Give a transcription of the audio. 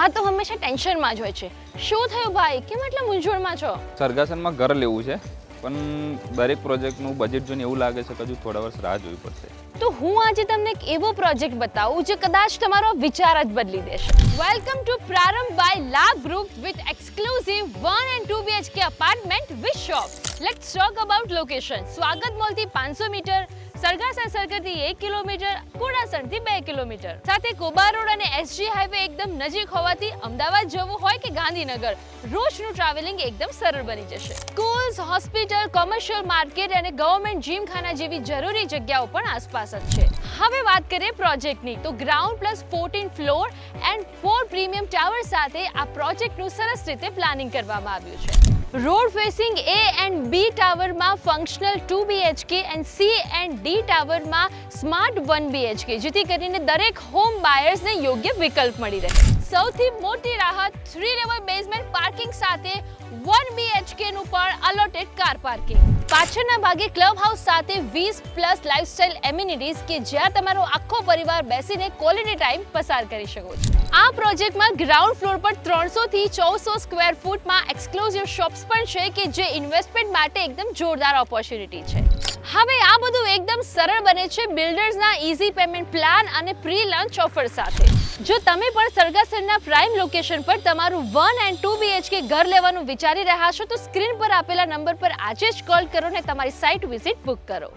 આ તો હંમેશા ટેન્શનમાં જ હોય છે. શું થયું ભાઈ, કેમ એટલા મૂંઝવણમાં છો? સરગાસનમાં ઘર લેવું છે, પણ દરેક પ્રોજેક્ટનું બજેટ જોઈને એવું લાગે છે કે હજુ થોડા વર્ષ રાહ જોવી પડશે. તો હું આજે તમને એક એવો પ્રોજેક્ટ બતાવું જે કદાચ તમારો વિચાર જ બદલી દેશે. વેલકમ ટુ પ્રારંભ બાય લાભ group with exclusive 1 and 2 BHK apartment with shop. Let's talk about location. સ્વાગત મોલથી 500 મીટર, સરગાસા સર્કલથી 1 કિલોમીટર, કુડાસણથી 2 કિલોમીટર. સાથે કોબા રોડ અને SG હાઈવે એકદમ નજીક હોવાથી અમદાવાદ જવું હોય કે ગાંધીનગર, રોજનું ટ્રાવેલિંગ એકદમ સરળ બની જશે. સ્કૂલ્સ, હોસ્પિટલ, કોમર્શિયલ માર્કેટ અને ગવર્મેન્ટ જીમખાના જેવી જરૂરી જગ્યાઓ પણ આસપાસ જ છે. હવે વાત કરીએ પ્રોજેક્ટની, તો ground plus 14 floor and 4 premium tower સાથે આ પ્રોજેક્ટનું સરસ રીતે પ્લાનિંગ કરવામાં આવ્યું છે. Road facing A and B ટાવરમાં functional 2 BHK and C and D ટાવરમાં સ્માર્ટ 1 BHK, જેથી કરીને દરેક હોમ બાયર્સને યોગ્ય વિકલ્પ મળી રહે. સૌથી મોટી રાહત 3 લેવલ બેઝમેન્ટ પાર્કિંગ સાથે 1 BHK નું પણ અલોટેડ કાર પાર્કિંગ. પાછળના ભાગે ક્લબ હાઉસ સાથે 20+ લાઇફસ્ટાઇલ એમિનિટીઝ કે જ્યાં તમારો આખો પરિવાર બેસીને ક્વોલિટી ટાઈમ પસાર કરી શકો છો. આ પ્રોજેક્ટમાં ગ્રાઉન્ડ ફ્લોર પર 300 થી 1400 સ્ક્વેર ફૂટમાં એક્સક્લુઝિવ શોપ્સ પણ છે કે જે ઇન્વેસ્ટમેન્ટ માટે એકદમ જોરદાર ઓપોર્ચ્યુનિટી છે. હવે આ બધું એકદમ સરળ બને છે બિલ્ડર્સના ઇઝી પેમેન્ટ પ્લાન અને પ્રી લોન્ચ ઓફર સાથે. જો તમે પણ સરગાસરના પ્રાઇમ લોકેશન પર તમારું 1 and 2 BHK ઘર લેવાનું વિચારી રહ્યા છો તો સ્ક્રીન પર આપેલા નંબર પર આજે જ કોલ કરો અને તમારી સાઇટ વિઝિટ બુક કરો.